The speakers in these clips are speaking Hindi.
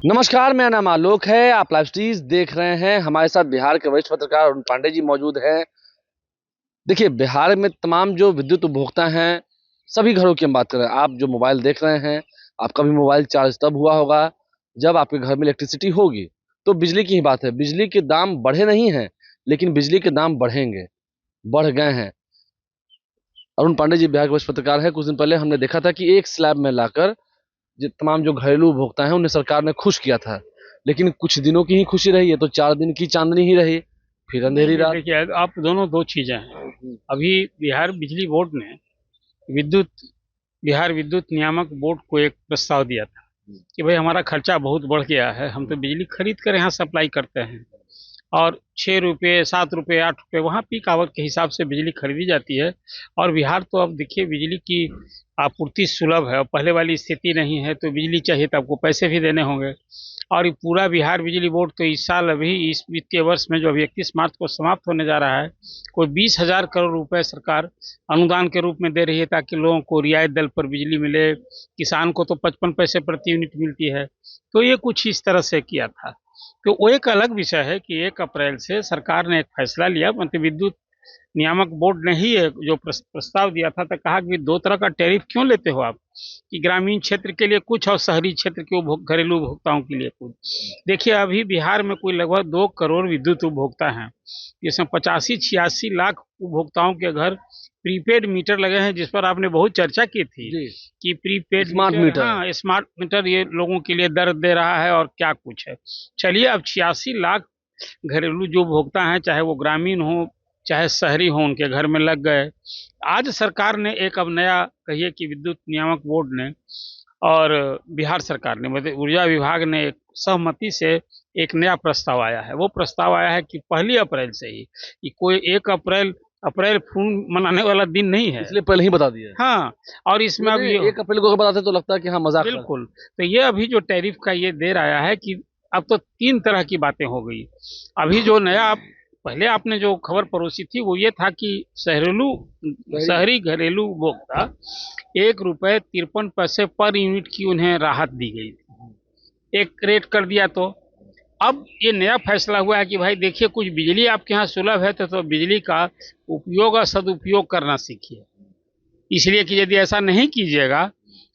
नमस्कार, मेरा नाम आलोक है। आप लाइव स्ट्रीज देख रहे हैं। हमारे साथ बिहार के वरिष्ठ पत्रकार अरुण पांडे जी मौजूद हैं। देखिए, बिहार में तमाम जो विद्युत उपभोक्ता हैं, सभी घरों की हम बात कर रहे हैं। आप जो मोबाइल देख रहे हैं, आपका भी मोबाइल चार्ज तब हुआ होगा जब आपके घर में इलेक्ट्रिसिटी होगी। तो बिजली की ही बात है। बिजली के दाम बढ़े नहीं हैं, लेकिन बिजली के दाम बढ़ेंगे, बढ़ गए हैं। अरुण पांडे जी बिहार के वरिष्ठ पत्रकार हैं। कुछ दिन पहले हमने देखा था कि एक स्लैब में लाकर तमाम जो घरेलू उपभोक्ता हैं उन्हें सरकार ने खुश किया था, लेकिन कुछ दिनों की ही खुशी रही है। तो 4 दिन की चांदनी ही रही, फिर नहीं अंधेरी नहीं, रात। देखिए आप दोनों दो चीजें हैं। अभी बिहार बिजली बोर्ड ने विद्युत बिहार विद्युत नियामक बोर्ड को एक प्रस्ताव दिया था कि भाई हमारा खर्चा बहुत बढ़ गया है, हम तो बिजली खरीद कर यहाँ सप्लाई करते हैं और 6 रुपये 7 रुपये 8 रुपये वहाँ पीक आवर के हिसाब से बिजली खरीदी जाती है। और बिहार तो अब देखिए बिजली की आपूर्ति सुलभ है, अब पहले वाली स्थिति नहीं है। तो बिजली चाहिए तो आपको पैसे भी देने होंगे। और ये पूरा बिहार बिजली बोर्ड तो इस साल अभी इस वित्तीय वर्ष में जो अभी 31 मार्च को समाप्त होने जा रहा है, कोई 20,000 करोड़ रुपए सरकार अनुदान के रूप में दे रही है ताकि लोगों को रियायत दर पर बिजली मिले। किसान को तो 55 पैसे प्रति यूनिट मिलती है। तो ये कुछ इस तरह से किया था। तो वो एक अलग विषय है कि 1 अप्रैल से सरकार ने एक फैसला लिया, मतलब विद्युत नियामक बोर्ड ने ही एक जो प्रस्ताव दिया था, तो कहा कि दो तरह का टैरिफ क्यों लेते हो आप, कि ग्रामीण क्षेत्र के लिए कुछ और शहरी क्षेत्र के घरेलू उपभोक्ताओं के लिए कुछ। देखिए अभी बिहार में कोई लगभग 2 करोड़ विद्युत उपभोक्ता हैं, जिसमें 85-86 लाख उपभोक्ताओं के घर प्रीपेड मीटर लगे हैं, जिस पर आपने बहुत चर्चा की थी जी, कि प्रीपेड स्मार्ट मीटर, मीटर। हाँ स्मार्ट मीटर ये लोगों के लिए दर्द दे रहा है और क्या कुछ है। चलिए अब 86 लाख घरेलू जो उपभोक्ता हैं, चाहे वो ग्रामीण हो चाहे शहरी हो, उनके घर में लग गए। आज सरकार ने एक अब नया कहिए कि विद्युत नियामक बोर्ड ने और बिहार सरकार ने मतलब ऊर्जा विभाग ने एक सहमति से एक नया प्रस्ताव आया है। वो प्रस्ताव आया है कि 1 अप्रैल से ही, कि कोई 1 अप्रैल अप्रैल फूल मनाने वाला दिन नहीं है। इसलिए पहले ही बता दिया है। हाँ, और इसमें अब वैसे ये 1 अप्रैल को अगर बताते तो लगता है कि हाँ, मजाक कर रहे बिल्कुल, तो ये अभी जो टैरिफ का ये दे रहा है कि अब तो 3 तरह की बातें हो गई। अभी जो नया पहले आपने जो खबर परोसी थी वो ये था कि हैं। शहरी घरेलू उपभोक्ता 1 रुपये 53 पैसे पर यूनिट की उन्हें राहत दी गई थी, एक रेट कर दिया। तो अब ये नया फैसला हुआ है कि भाई देखिए कुछ बिजली आपके यहाँ सुलभ है तो बिजली का उपयोग और सदुपयोग करना सीखिए। इसलिए कि यदि ऐसा नहीं कीजिएगा,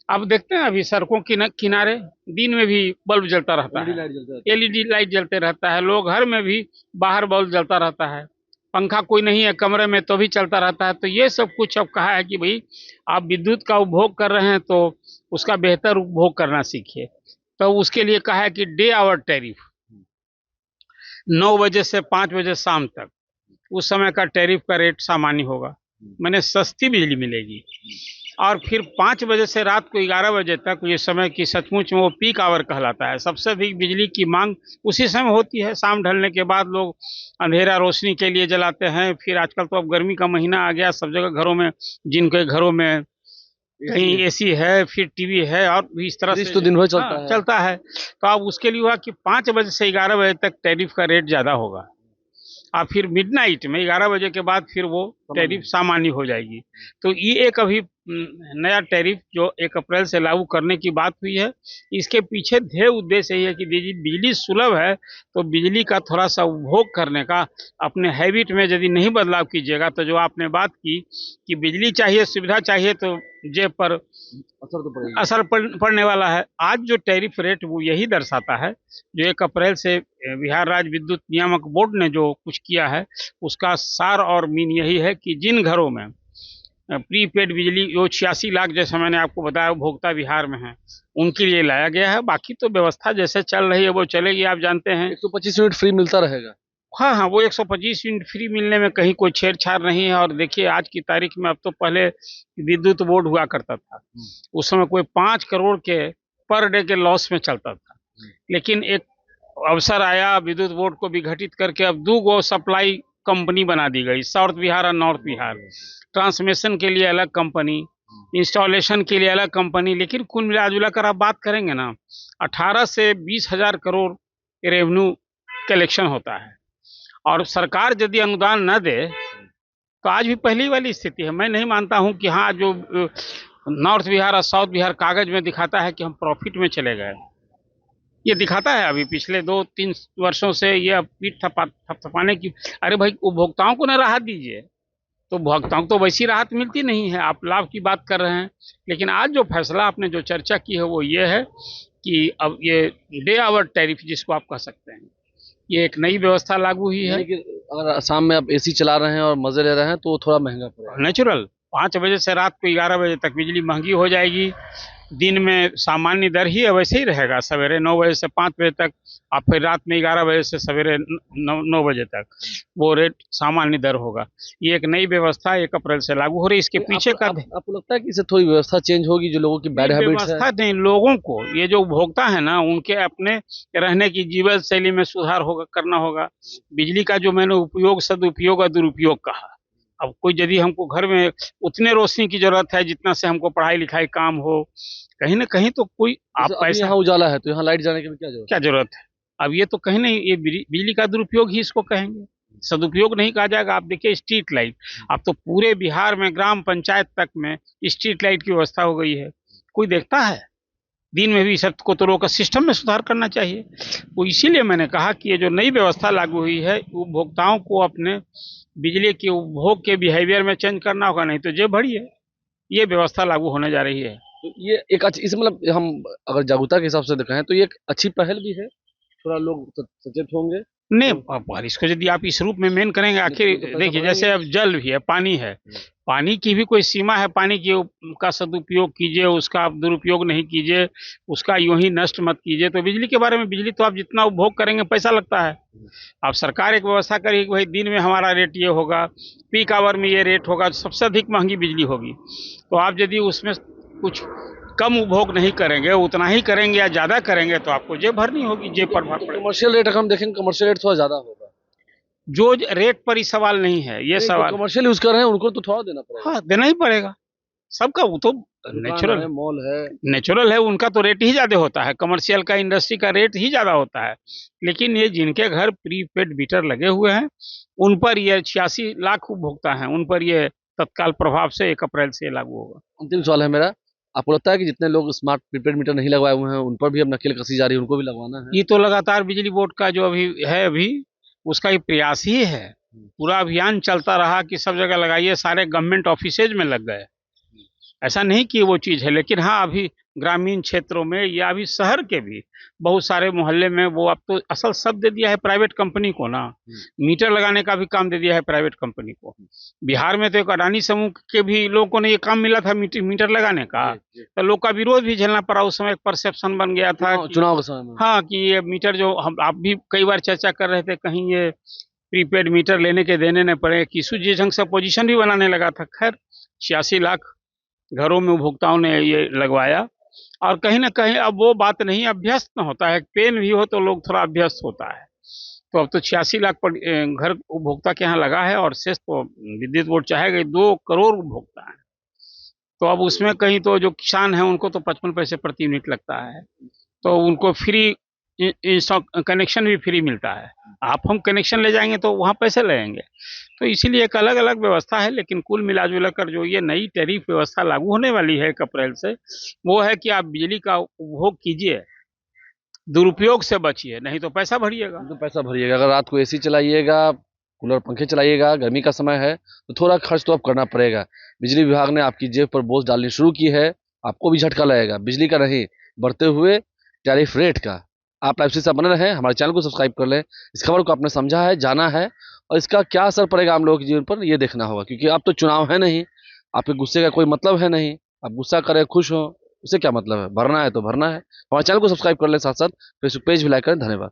अब देखते हैं अभी सड़कों के किनारे दिन में भी बल्ब जलता रहता एलईडी है, लाइट जलता रहता है। एलईडी लाइट जलते रहता है, लोग घर में भी बाहर बल्ब जलता रहता है, पंखा कोई नहीं है कमरे में तो भी चलता रहता है। तो ये सब कुछ अब कहा है कि भाई आप विद्युत का उपभोग कर रहे हैं तो उसका बेहतर उपभोग करना सीखिए। तो उसके लिए कहा है कि डे आवर टैरिफ 9 बजे से 5 बजे शाम तक, उस समय का टैरिफ का रेट सामान्य होगा, मैंने सस्ती बिजली मिलेगी। और फिर 5 बजे से रात को 11 बजे तक ये समय की सचमुच में वो पीक आवर कहलाता है। सबसे अधिक बिजली की मांग उसी समय होती है। शाम ढलने के बाद लोग अंधेरा रोशनी के लिए जलाते हैं। फिर आजकल तो अब गर्मी का महीना आ गया, सब जगह घरों में, जिनके घरों में कहीं एसी है फिर टीवी है और भी इस तरह फ्रिज से तो दिन भर चलता हाँ है। चलता है। तो अब उसके लिए हुआ कि 5 बजे से 11 बजे तक टैरिफ का रेट ज़्यादा होगा और फिर मिडनाइट में 11 बजे के बाद फिर वो टैरिफ सामान्य हो जाएगी। तो ये एक अभी नया टैरिफ जो 1 अप्रैल से लागू करने की बात हुई है। इसके पीछे ध्येय उद्देश्य यही है कि बिजली सुलभ है तो बिजली का थोड़ा सा उपभोग करने का अपने हैबिट में यदि नहीं बदलाव कीजिएगा, तो जो आपने बात की कि बिजली चाहिए सुविधा चाहिए तो जेब पर पड़ने वाला है। आज जो टैरिफ रेट वो यही दर्शाता है, जो 1 अप्रैल से बिहार राज्य विद्युत नियामक बोर्ड ने जो कुछ किया है उसका सार और मीन यही है कि जिन घरों में प्रीपेड बिजली जो 86 लाख जैसे मैंने आपको बताया उपभोक्ता बिहार में है, उनके लिए लाया गया है। बाकी तो व्यवस्था जैसे चल रही है वो चलेगी, आप जानते हैं। 125 यूनिट फ्री मिलता रहेगा। हाँ हाँ, वो 125 यूनिट फ्री मिलने में कहीं कोई छेड़छाड़ नहीं है। और देखिए आज की तारीख में, अब तो पहले विद्युत बोर्ड हुआ करता था, उस समय कोई 5 करोड़ के पर डे के लॉस में चलता था। लेकिन एक अवसर आया विद्युत बोर्ड को विघटित करके अब 2 गो सप्लाई कंपनी बना दी गई, साउथ बिहार और नॉर्थ बिहार। ट्रांसमिशन के लिए अलग कंपनी, इंस्टॉलेशन के लिए अलग कंपनी। लेकिन कुल मिला जुला कर आप बात करेंगे ना, 18 से 20,000 करोड़ रेवेन्यू कलेक्शन होता है। और सरकार यदि अनुदान न दे तो आज भी पहली वाली स्थिति है। मैं नहीं मानता हूं कि हाँ जो नॉर्थ बिहार और साउथ बिहार कागज में दिखाता है कि हम प्रॉफिट में चले गए, ये दिखाता है अभी पिछले 2-3 वर्षों से ये पीठ थपथपाने की। अरे भाई उपभोक्ताओं को ना राहत दीजिए, तो उपभोक्ताओं को तो वैसी राहत मिलती नहीं है। आप लाभ की बात कर रहे हैं, लेकिन आज जो फैसला आपने जो चर्चा की है वो ये है कि अब ये डे आवर टैरिफ जिसको आप कह सकते हैं, ये एक नई व्यवस्था लागू हुई है। यानी कि अगर असम में आप एसी चला रहे हैं और मजे ले रहे हैं तो थोड़ा महंगा पड़ेगा। नेचुरल 5 बजे से रात को 11 बजे तक बिजली महंगी हो जाएगी। दिन में सामान्य दर ही वैसे ही रहेगा, सवेरे 9 बजे से 5 बजे तक, और फिर रात में 11 बजे से सवेरे 9 बजे तक वो रेट सामान्य दर होगा। ये एक नई व्यवस्था 1 अप्रैल से लागू हो रही है। इसके पीछे का आपको लगता है कि इससे थोड़ी व्यवस्था चेंज होगी, जो लोगों की बैड हैबिट्स है? व्यवस्था नहीं, लोगों को, ये जो उपभोक्ता है ना, उनके अपने रहने की जीवन शैली में सुधार होगा, करना होगा। बिजली का जो मैंने उपयोग, सदुपयोग और दुरुपयोग कहा, अब कोई यदि हमको घर में उतने रोशनी की जरूरत है जितना से हमको पढ़ाई लिखाई काम हो, कहीं ना कहीं तो कोई आप पैसा, यहाँ उजाला है तो यहाँ लाइट जाने की भी क्या जरूरत है। अब ये तो कहीं नहीं, ये बिजली का दुरुपयोग ही इसको कहेंगे, सदुपयोग नहीं कहा जाएगा। आप देखिए स्ट्रीट लाइट, अब तो पूरे बिहार में ग्राम पंचायत तक में स्ट्रीट लाइट की व्यवस्था हो गई है। कोई देखता है? दिन में भी सब को तो रोक, सिस्टम में सुधार करना चाहिए। तो इसीलिए मैंने कहा कि ये जो नई व्यवस्था लागू हुई है, उपभोक्ताओं को अपने बिजली के उपभोग के बिहेवियर में चेंज करना होगा, नहीं तो जेब भरी है। ये व्यवस्था लागू होने जा रही है। तो ये एक अच्छी, इस मतलब हम अगर जागरूकता के हिसाब से देखें तो ये एक अच्छी पहल भी है, थोड़ा लोग सचेत होंगे। नहीं, अब इसको यदि आप इस रूप में मेन करेंगे, आखिर देखिए जैसे अब जल भी है, पानी है, पानी की भी कोई सीमा है। पानी की का सदुपयोग कीजिए, उसका आप दुरुपयोग नहीं कीजिए, उसका यूं ही नष्ट मत कीजिए। तो बिजली के बारे में, बिजली तो आप जितना उपभोग करेंगे पैसा लगता है। अब सरकार एक व्यवस्था करेगी कि भाई दिन में हमारा रेट ये होगा, पीक आवर में ये रेट होगा, सबसे अधिक महंगी बिजली होगी। तो आप यदि उसमें कुछ कम उपभोग नहीं करेंगे, उतना ही करेंगे या ज्यादा करेंगे, तो आपको जेब भरनी होगी, जेब पर भार पड़ेगा। कमर्शियल रेट अगर हम देखेंगे, कमर्शियल रेट थोड़ा ज्यादा होगा। जो रेट पर ही सवाल नहीं है, ये सवाल कमर्शियल यूज कर रहे हैं उनको तो थोड़ा देना पड़ेगा। हाँ, देना ही पड़ेगा सबका, वो तो नेचुरल है, मॉल है, नेचुरल है, उनका तो रेट ही ज्यादा होता है। कमर्शियल का, इंडस्ट्री का रेट ही ज्यादा होता है। लेकिन ये जिनके घर प्रीपेड मीटर लगे हुए हैं, उन पर ये 86 लाख उपभोक्ता हैं, उन पर ये तत्काल प्रभाव से 1 अप्रैल से लागू होगा। अंतिम सवाल है मेरा, आपको लगता है कि जितने लोग स्मार्ट प्रीपेड मीटर नहीं लगवाए हुए हैं उन पर भी अब नकेल कसी जा रही है, उनको भी लगवाना है? ये तो लगातार बिजली बोर्ड का जो अभी उसका ही प्रयास ही है। पूरा अभियान चलता रहा कि सब जगह लगाइए, सारे गवर्नमेंट ऑफिसेज में लग गए। ऐसा नहीं कि वो चीज़ है, लेकिन हाँ, अभी ग्रामीण क्षेत्रों में या अभी शहर के भी बहुत सारे मोहल्ले में वो अब तो असल सब दे दिया है प्राइवेट कंपनी को ना। मीटर लगाने का भी काम दे दिया है प्राइवेट कंपनी को। बिहार में तो एक अडानी समूह के भी लोगों को ने ये काम मिला था मीटर लगाने का, तो लोग का विरोध भी झेलना पड़ा। उस समय एक परसेप्शन बन गया था चुनाव के समय में, हाँ, कि ये मीटर जो हम आप भी कई बार चर्चा कर रहे थे, कहीं ये प्रीपेड मीटर लेने के देने न पड़े। किसी जी ढंग से अपोजिशन भी बनाने लगा था। खैर 86 लाख घरों में उपभोक्ताओं ने ये लगवाया, और कहीं ना कहीं अब वो बात नहीं, अभ्यस्त न होता है। पेन भी हो तो लोग थोड़ा अभ्यस्त होता है। तो अब तो 86 लाख पर घर उपभोक्ता के यहाँ लगा है, और शेष तो विद्युत बोर्ड चाहेगा 2 करोड़ उपभोक्ता है। तो अब उसमें कहीं तो जो किसान है उनको तो 55 पैसे प्रति यूनिट लगता है, तो उनको फ्री कनेक्शन भी फ्री मिलता है। आप हम कनेक्शन ले जाएंगे तो वहाँ पैसे लगेंगे। तो इसीलिए एक अलग अलग व्यवस्था है, लेकिन कुल मिलाजुला कर जो ये नई टैरिफ व्यवस्था लागू होने वाली है 1 अप्रैल से, वो है कि आप बिजली का उपभोग कीजिए, दुरुपयोग से बचिए, नहीं तो पैसा भरिएगा। तो पैसा भरिएगा। अगर रात को एसी चलाइएगा, कूलर पंखे चलाइएगा, गर्मी का समय है तो थोड़ा खर्च तो अब करना पड़ेगा। बिजली विभाग ने आपकी जेब पर बोझ डालनी शुरू की है, आपको भी झटका लगेगा, बिजली का नहीं, बढ़ते हुए टैरिफ रेट का। आप लाइव से बने रहें, हमारे चैनल को सब्सक्राइब कर लें। इस खबर को आपने समझा है, जाना है, और इसका क्या असर पड़ेगा हम लोगों के जीवन पर, ये देखना होगा। क्योंकि अब तो चुनाव है नहीं, आपके गुस्से का कोई मतलब है नहीं। आप गुस्सा करें, खुश हो, उससे क्या मतलब है? भरना है तो भरना है। हमारे चैनल को सब्सक्राइब कर लें, साथ साथ फेसबुक पेज भी लाइक करें। धन्यवाद।